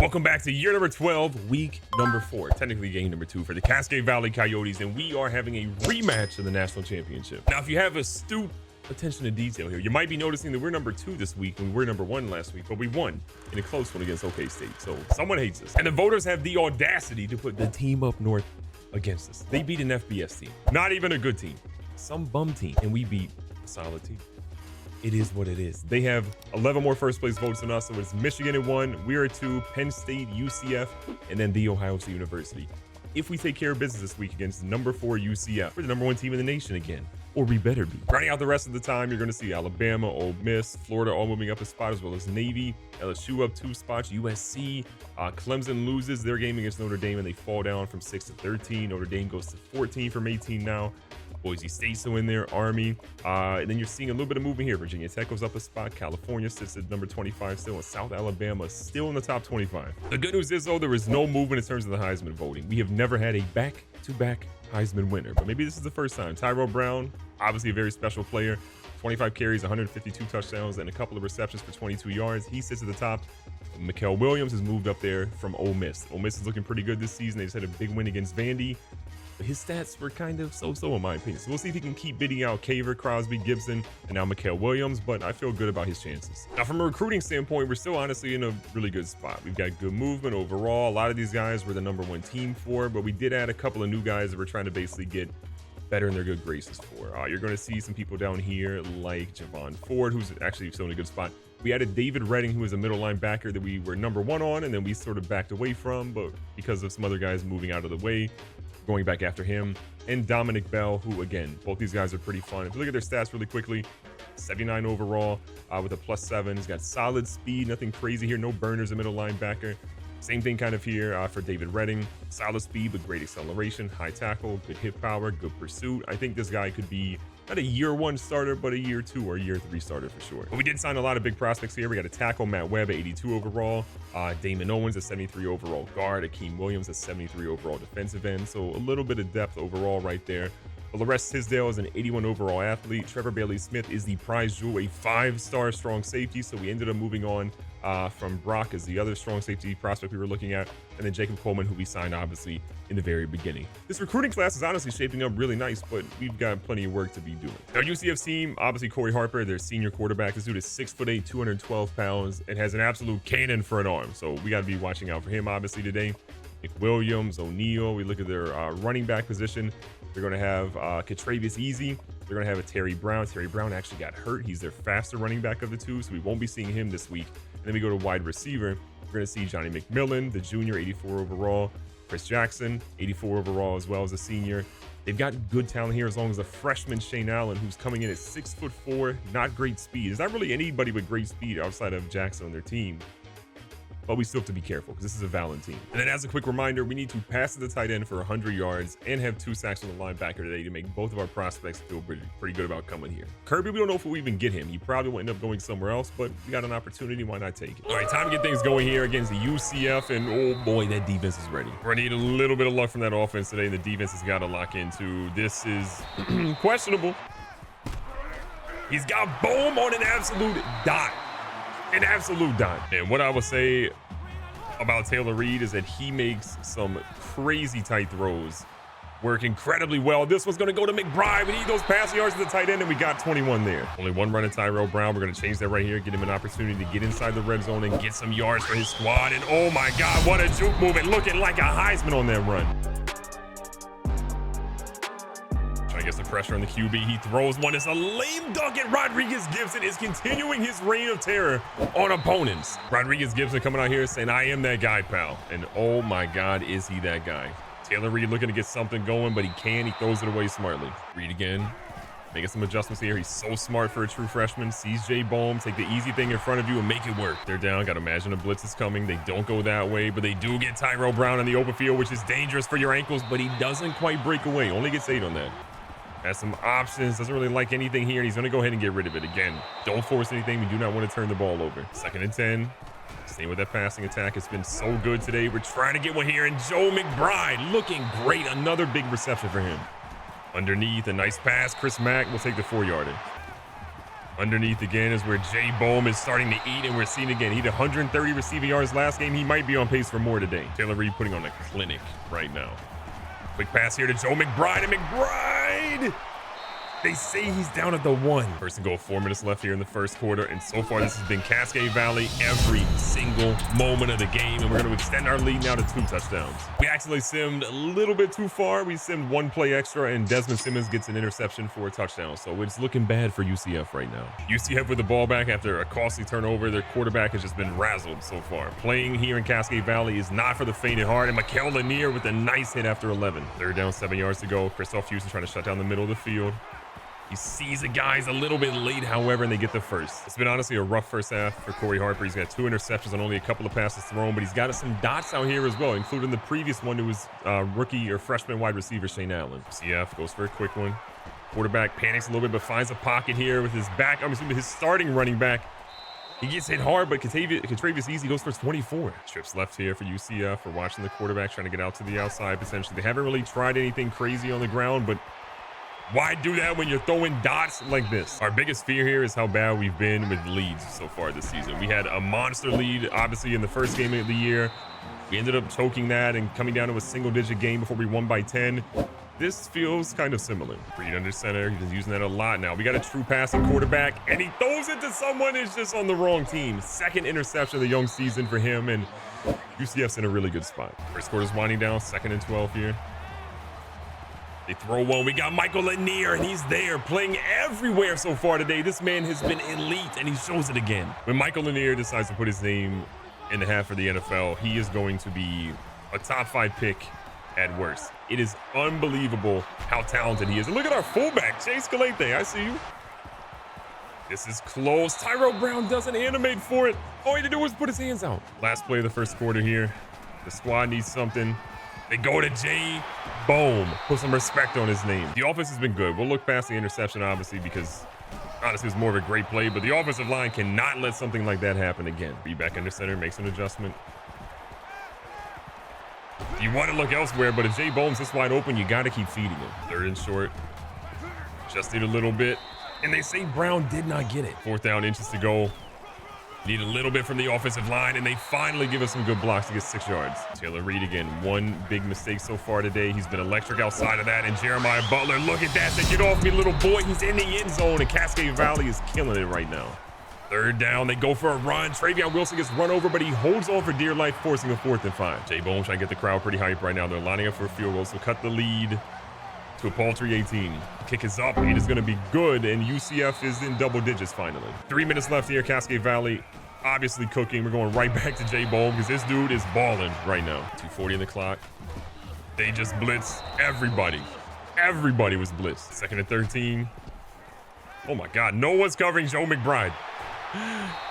Welcome back to year number 12, week number 4, technically game number 2 for the Cascade Valley Coyotes, and we are having a rematch of the national championship. Now, if you have astute attention to detail here, you might be noticing that we're number 2 this week and we're number 1 last week, but we won in a close one against OK State. So someone hates us. And the voters have the audacity to put the team up north against us. They beat an FBS team, not even a good team, some bum team, and we beat a solid team. It is what it is. They have 11 more first place votes than us, so it's Michigan at 1, we are at 2, Penn State, UCF, and then the Ohio State University. If we take care of business this week against number 4 UCF, we're the number 1 team in the nation again, or we better be. Running out the rest of the time, you're going to see Alabama, Ole Miss, Florida all moving up a spot, as well as Navy, LSU up 2 spots, USC, Clemson loses their game against Notre Dame and they fall down from 6 to 13. Notre Dame goes to 14 from 18 now. Boise State still in there, Army. And then you're seeing a little bit of movement here. Virginia Tech goes up a spot. California sits at number 25 still, and South Alabama still in the top 25. The good news is, though, there is no movement in terms of the Heisman voting. We have never had a back-to-back Heisman winner, but maybe this is the first time. Tyrell Brown, obviously a very special player. 25 carries, 152 touchdowns, and a couple of receptions for 22 yards. He sits at the top. Mikael Williams has moved up there from Ole Miss. Ole Miss is looking pretty good this season. They just had a big win against Vandy. But his stats were kind of so-so in my opinion. So we'll see if he can keep bidding out Caver, Crosby, Gibson, and now Mikael Williams, but I feel good about his chances. Now, from a recruiting standpoint, we're still honestly in a really good spot. We've got good movement overall. A lot of these guys were the number 1 team for, but we did add a couple of new guys that we're trying to basically get better in their good graces for. You're going to see some people down here like Javon Ford, who's actually still in a good spot. We added David Redding, who is a middle linebacker that we were number 1 on, and then we sort of backed away from, but because of some other guys moving out of the way, going back after him. And Dominic Bell, who, again, both these guys are pretty fun. If you look at their stats really quickly, 79 overall with a +7. He's got solid speed, nothing crazy here, no burners, a middle linebacker. Same thing kind of here for David Redding. Solid speed, but great acceleration, high tackle, good hit power, good pursuit. I think this guy could be not a year 1 starter, but a year 2 or a year 3 starter for sure. But we did sign a lot of big prospects here. We got a tackle, Matt Webb at 82 overall. Damon Owens at 73 overall guard. Akeem Williams at 73 overall defensive end. So a little bit of depth overall right there. Laress Tisdale is an 81 overall athlete. Trevor Bailey-Smith is the prize jewel, a 5-star strong safety. So we ended up moving on from Brock as the other strong safety prospect we were looking at. And then Jacob Coleman, who we signed obviously in the very beginning. This recruiting class is honestly shaping up really nice, but we've got plenty of work to be doing. Our UCF team, obviously Corey Harper, their senior quarterback. This dude is 6'8", 212 pounds, and has an absolute cannon for an arm. So we got to be watching out for him obviously today. Nick Williams, O'Neal. We look at their running back position. They're going to have Katravius Easy. They're going to have a Terry Brown. Terry Brown actually got hurt. He's their faster running back of the 2, so we won't be seeing him this week. And then we go to wide receiver. We're going to see Johnny McMillan, the junior, 84 overall. Chris Jackson, 84 overall as well as a senior. They've got good talent here as long as the freshman Shane Allen, who's coming in at 6'4", not great speed. There's not really anybody with great speed outside of Jackson on their team. But we still have to be careful because this is a Valentine. And then as a quick reminder, we need to pass to the tight end for 100 yards and have 2 sacks on the linebacker today to make both of our prospects feel pretty good about coming here. Kirby, we don't know if we'll even get him. He probably will end up going somewhere else, but we got an opportunity. Why not take it? All right, time to get things going here against the UCF, and oh boy, that defense is ready. We're gonna need a little bit of luck from that offense today. The defense has got to lock into. This is questionable. He's got boom on an absolute dot. An absolute dime. And what I will say about Taylor Reed is that he makes some crazy tight throws, work incredibly well. This one's going to go to McBride. We need those passing yards to the tight end, and we got 21 there. Only 1 run at Tyrell Brown. We're going to change that right here, get him an opportunity to get inside the red zone and get some yards for his squad. And oh my God, what a juke move. And looking like a Heisman on that run. Gets the pressure on the QB. He throws one. It's a lame dunk, and Rodriguez Gibson is continuing his reign of terror on opponents. Rodriguez Gibson coming out here saying, I am that guy, pal. And oh my God, is he that guy? Taylor Reed looking to get something going, but he can. He throws it away smartly. Reed again, making some adjustments here. He's so smart for a true freshman. Sees Jay Bohm, take the easy thing in front of you and make it work. They're down. Got to imagine a blitz is coming. They don't go that way, but they do get Tyrell Brown in the open field, which is dangerous for your ankles, but he doesn't quite break away. Only gets 8 on that. Has some options, doesn't really like anything here. He's going to go ahead and get rid of it. Again, don't force anything. We do not want to turn the ball over. 2nd and 10. Staying with that passing attack. It's been so good today. We're trying to get one here, and Joe McBride looking great. Another big reception for him. Underneath, a nice pass. Chris Mack will take the 4-yarder. Underneath again is where Jay Bohm is starting to eat, and we're seeing again. He had 130 receiving yards last game. He might be on pace for more today. Taylor Reed putting on a clinic right now. Quick pass here to Joe McBride, and McBride! They say he's down at the 1. First and goal, 4 minutes left here in the first quarter, and so far this has been Cascade Valley every single moment of the game, and we're going to extend our lead now to 2 touchdowns. We actually simmed a little bit too far. We simmed 1 play extra, and Desmond Simmons gets an interception for a touchdown, so it's looking bad for UCF right now. UCF with the ball back after a costly turnover. Their quarterback has just been razzled so far. Playing here in Cascade Valley is not for the faint at heart, and Mikael Lanier with a nice hit after 11. Third down, 7 yards to go. Christoph Houston trying to shut down the middle of the field. He sees the guys a little bit late, however, and they get the first. It's been honestly a rough first half for Corey Harper. He's got 2 interceptions and only a couple of passes thrown, but he's got some dots out here as well, including the previous one to his rookie or freshman wide receiver, Shane Allen. CF goes for a quick one. Quarterback panics a little bit, but finds a pocket here with his back. I'm assuming his starting running back. He gets hit hard, but Travius Easy goes for 24. Trips left here for UCF. We're watching the quarterback trying to get out to the outside, potentially. They haven't really tried anything crazy on the ground, but why do that when you're throwing dots like this? Our biggest fear here is how bad we've been with leads so far this season. We had a monster lead, obviously, in the first game of the year. We ended up choking that and coming down to a single-digit game before we won by 10. This feels kind of similar. Reed under center. He's using that a lot now. We got a true passing quarterback, and he throws it to someone who's just on the wrong team. Second interception of the young season for him, and UCF's in a really good spot. First quarter's winding down. 2nd and 12 here. They throw one. We got Michael Lanier, and he's there playing everywhere so far today. This man has been elite, and he shows it again. When Michael Lanier decides to put his name in the hat for the NFL, he is going to be a top 5 pick at worst. It is unbelievable how talented he is. And look at our fullback, Chase Calete. I see you. This is close. Tyrell Brown doesn't animate for it. All he had to do was put his hands out. Last play of the first quarter here. The squad needs something. They go to Jay Bohm. Put some respect on his name. The offense has been good. We'll look past the interception, obviously, because honestly, it was more of a great play, but the offensive line cannot let something like that happen again. Be back under center, makes an adjustment. You want to look elsewhere, but if Jay Bohm's this wide open, you got to keep feeding him. 3rd and short. Just need a little bit. And they say Brown did not get it. 4th down, inches to go. Need a little bit from the offensive line, and they finally give us some good blocks to get 6 yards. Taylor Reed again, 1 big mistake so far today. He's been electric outside of that, and Jeremiah Butler, look at that. Say, get off me, little boy. He's in the end zone, and Cascade Valley is killing it right now. 3rd down, they go for a run. Travion Wilson gets run over, but he holds on for dear life, forcing a 4th and 5. Jay Bohm trying to get the crowd pretty hyped right now. They're lining up for a field goal, so cut the lead to a paltry 18. Kick is up. It is going to be good, and UCF is in double digits finally. 3 minutes left here. Cascade Valley obviously cooking. We're going right back to Jay Bohm because this dude is balling right now. 2:40 in the clock. They just blitz everybody. Everybody was blitzed. 2nd and 13. Oh my God. No one's covering Joe McBride.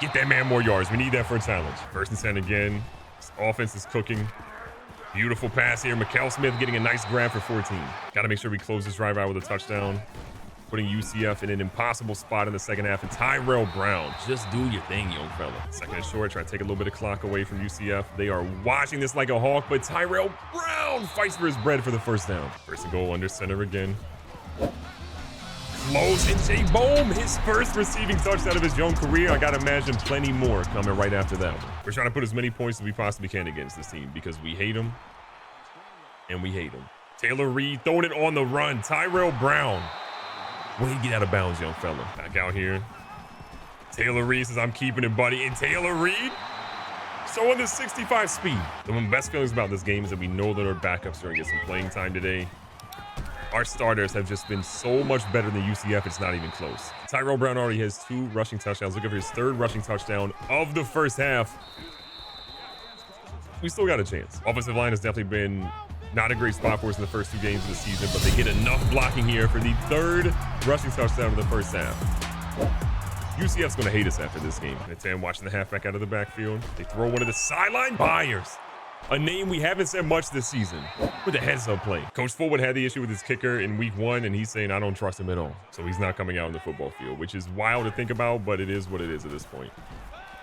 Get that man more yards. We need that for a challenge. 1st and 10 again. This offense is cooking. Beautiful pass here. Mikael Smith getting a nice grab for 14. Got to make sure we close this drive out with a touchdown. Putting UCF in an impossible spot in the second half. And Tyrell Brown, just do your thing, young fella. 2nd and short, try to take a little bit of clock away from UCF. They are watching this like a hawk, but Tyrell Brown fights for his bread for the 1st down. 1st and goal under center again. Close, and Jay Bohm, his 1st receiving touchdown of his young career. I gotta imagine plenty more coming right after that one. We're trying to put as many points as we possibly can against this team because we hate them, and we hate them. Taylor Reed throwing it on the run. Tyrell Brown. Way to get out of bounds, young fella. Back out here. Taylor Reed says, I'm keeping it, buddy. And Taylor Reed showing the 65 speed. The best feelings about this game is that we know that our backups are going to get some playing time today. Our starters have just been so much better than UCF, it's not even close. Tyrell Brown already has 2 rushing touchdowns. Looking for his 3rd rushing touchdown of the first half. We still got a chance. Offensive line has definitely been not a great spot for us in the first 2 games of the season, but they get enough blocking here for the 3rd rushing touchdown of the first half. UCF's going to hate us after this game. And 10 watching the halfback out of the backfield. They throw one of the sideline Byers. A name we haven't said much this season with a heads-up play. Coach Fullwood had the issue with his kicker in week 1, and he's saying, I don't trust him at all. So he's not coming out on the football field, which is wild to think about, but it is what it is at this point.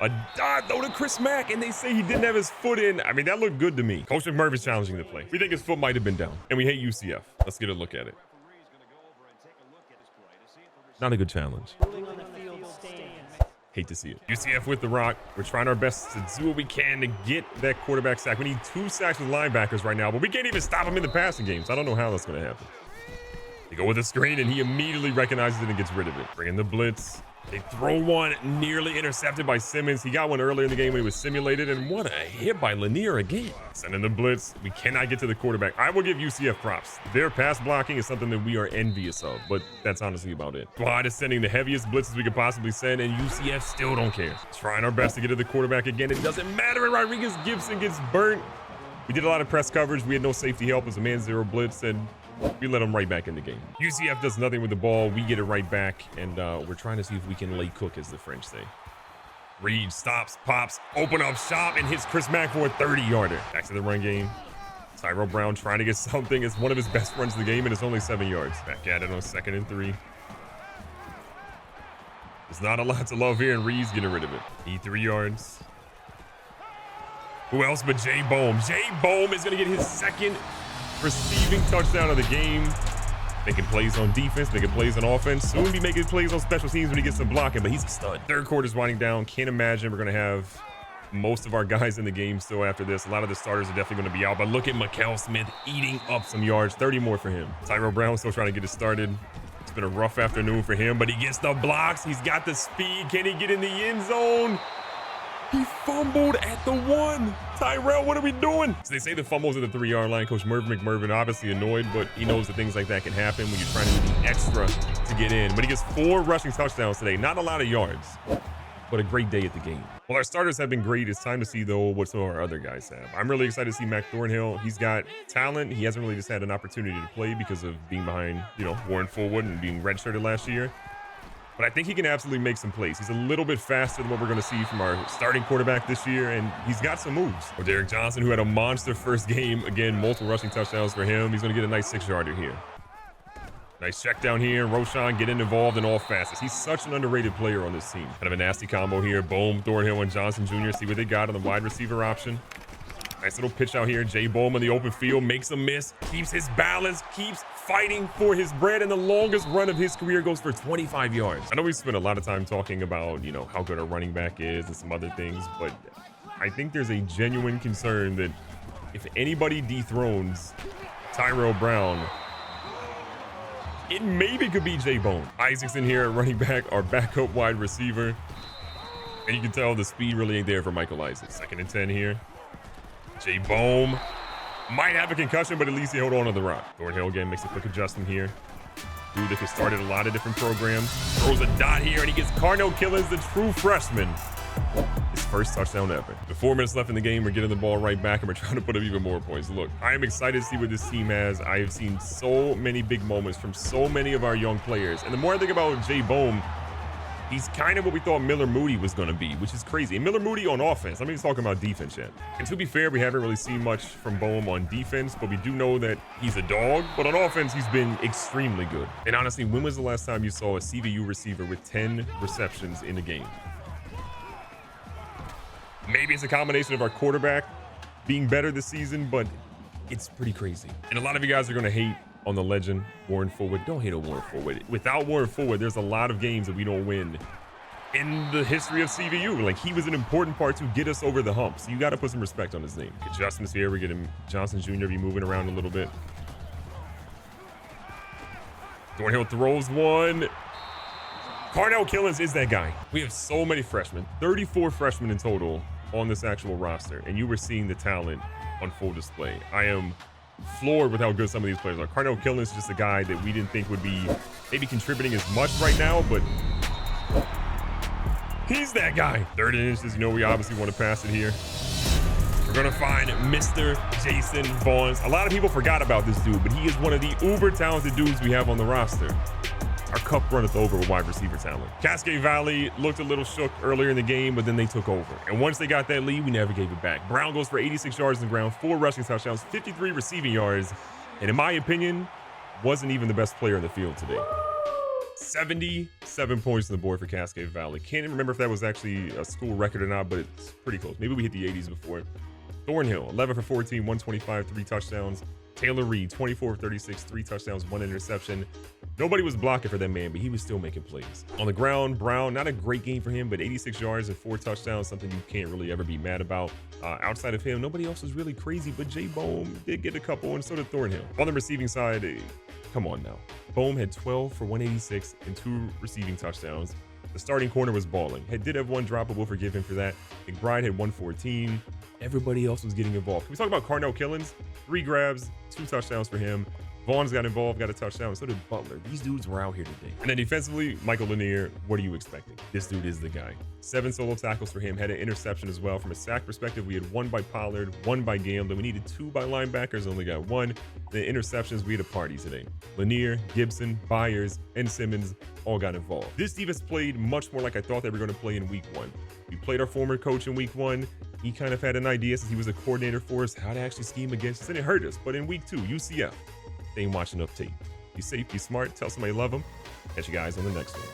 A dot throw to Chris Mack, and they say he didn't have his foot in. I mean, that looked good to me. Coach McMervin's challenging the play. We think his foot might have been down, and we hate UCF. Let's get a look at it. Not a good challenge. Hate to see it. UCF with the rock. We're trying our best to do what we can to get that quarterback sack. We need 2 sacks with linebackers right now, but we can't even stop him in the passing game. So I don't know how that's going to happen. They go with a screen, and he immediately recognizes it and gets rid of it. Bring in the blitz. They throw one, nearly intercepted by Simmons. He got one earlier in the game when he was simulated, and what a hit by Lanier again. Sending the blitz. We cannot get to the quarterback. I will give UCF props. Their pass blocking is something that we are envious of, but that's honestly about it. Squad is sending the heaviest blitzes we could possibly send, and UCF still don't care. Trying our best to get to the quarterback again. It doesn't matter, and Rodriguez Gibson gets burnt. We did a lot of press coverage. We had no safety help. It was a man-zero blitz, and we let them right back in the game. UCF does nothing with the ball. We get it right back, and we're trying to see if we can lay cook, as the French say. Reed stops, pops, open up shop, and hits Chris Mack for a 30-yarder. Back to the run game. Tyrell Brown trying to get something. It's one of his best runs of the game, and it's only 7 yards. Back at it on 2nd and 3. There's not a lot to love here, and Reed's getting rid of it. Need 3 yards. Who else but Jay Bohm? Jay Bohm is going to get his 2nd receiving touchdown of the game. Making plays on defense, making plays on offense. Soon be making plays on special teams when he gets some blocking, but he's a stud. 3rd quarter is winding down. Can't imagine we're going to have most of our guys in the game still after this. A lot of the starters are definitely going to be out, but look at Mikael Smith eating up some yards. 30 more for him. Tyrell Brown still trying to get it started. It's been a rough afternoon for him, but he gets the blocks. He's got the speed. Can he get in the end zone? He fumbled at the 1. Tyrell, what are we doing? So they say the fumbles at the 3-yard line. Coach Mervin McMervin obviously annoyed, but he knows that things like that can happen when you're trying to do the extra to get in. But he gets 4 rushing touchdowns today. Not a lot of yards, but a great day at the game. Well, our starters have been great. It's time to see, though, what some of our other guys have. I'm really excited to see Mac Thornhill. He's got talent. He hasn't really just had an opportunity to play because of being behind, Warren Fullwood and being redshirted last year. But I think he can absolutely make some plays. He's a little bit faster than what we're going to see from our starting quarterback this year, and he's got some moves. Or Derek Johnson, who had a monster first game. Again, multiple rushing touchdowns for him. He's going to get a nice 6-yarder here. Nice check down here. Roshan getting involved in all facets. He's such an underrated player on this team. Kind of a nasty combo here. Bohm, Thornhill, and Johnson Jr. See what they got on the wide receiver option. Nice little pitch out here. Jay Bohm in the open field, makes a miss, keeps his balance, keeps fighting for his bread, and the longest run of his career goes for 25 yards. I know we spent a lot of time talking about, how good a running back is and some other things, but I think there's a genuine concern that if anybody dethrones Tyrell Brown, it maybe could be Jay Bohm. Isaacson here at running back, our backup wide receiver, and you can tell the speed really ain't there for Michael Isaac. 2nd and 10 here. Jay Bohm might have a concussion, but at least he held on to the rock. Thornhill again makes a quick adjustment here. Dude that has started a lot of different programs. Throws a dot here, and he gets Carnell Killens, the true freshman, his first touchdown ever. With 4 minutes left in the game, we're getting the ball right back, and we're trying to put up even more points. Look, I am excited to see what this team has. I have seen so many big moments from so many of our young players. And the more I think about Jay Bohm, he's kind of what we thought Miller Moody was going to be, which is crazy. And Miller Moody on offense. I'm not even talking about defense yet. And to be fair, we haven't really seen much from Bohm on defense, but we do know that he's a dog. But on offense, he's been extremely good. And honestly, when was the last time you saw a CVU receiver with 10 receptions in a game? Maybe it's a combination of our quarterback being better this season, but it's pretty crazy. And a lot of you guys are going to hate on the legend, Warren Fullwood. Don't hate on Warren Fullwood. Without Warren Fullwood, there's a lot of games that we don't win in the history of CVU. Like, he was an important part to get us over the hump. So you got to put some respect on his name. Adjustments here. We're getting Johnson Jr. be moving around a little bit. Thornhill throws one. Carnell Killens is that guy. We have so many freshmen, 34 freshmen in total on this actual roster, and you were seeing the talent on full display. I am floored with how good some of these players are. Carnell Killens is just a guy that we didn't think would be maybe contributing as much right now, but he's that guy. 3rd and inches, we obviously want to pass it here. We're going to find Mr. Jason Vaughns. A lot of people forgot about this dude, but he is one of the uber talented dudes we have on the roster. Our cup runneth over with wide receiver talent. Cascade Valley looked a little shook earlier in the game, but then they took over. And once they got that lead, we never gave it back. Brown goes for 86 yards on the ground, 4 rushing touchdowns, 53 receiving yards, and in my opinion, wasn't even the best player in the field today. 77 points on the board for Cascade Valley. Can't even remember if that was actually a school record or not, but it's pretty close. Maybe we hit the 80s before. Thornhill, 11 for 14, 125, 3 touchdowns. Taylor Reed, 24 for 36, 3 touchdowns, 1 interception. Nobody was blocking for that man, but he was still making plays. On the ground, Brown, not a great game for him, but 86 yards and 4 touchdowns, something you can't really ever be mad about. Outside of him, nobody else was really crazy, but Jay Bohm did get a couple, and so did Thornhill. On the receiving side, come on now. Bohm had 12 for 186 and 2 receiving touchdowns. The starting corner was balling. Did have one drop, but we'll forgive him for that. McBride had 114. Everybody else was getting involved. Can we talk about Carnell Killins? 3 grabs, 2 touchdowns for him. Vaughn's got involved, got a touchdown. So did Butler. These dudes were out here today. And then defensively, Michael Lanier, what are you expecting? This dude is the guy. 7 solo tackles for him. Had an interception as well. From a sack perspective, we had 1 by Pollard, 1 by Gale. Then we needed 2 by linebackers, only got 1. The interceptions, we had a party today. Lanier, Gibson, Byers, and Simmons all got involved. This defense played much more like I thought they were going to play in week 1. We played our former coach in week 1. He kind of had an idea since he was a coordinator for us, how to actually scheme against us, and it hurt us. But in week 2, UCF, they ain't watching enough tape. Be safe, be smart, tell somebody you love them. Catch you guys on the next one.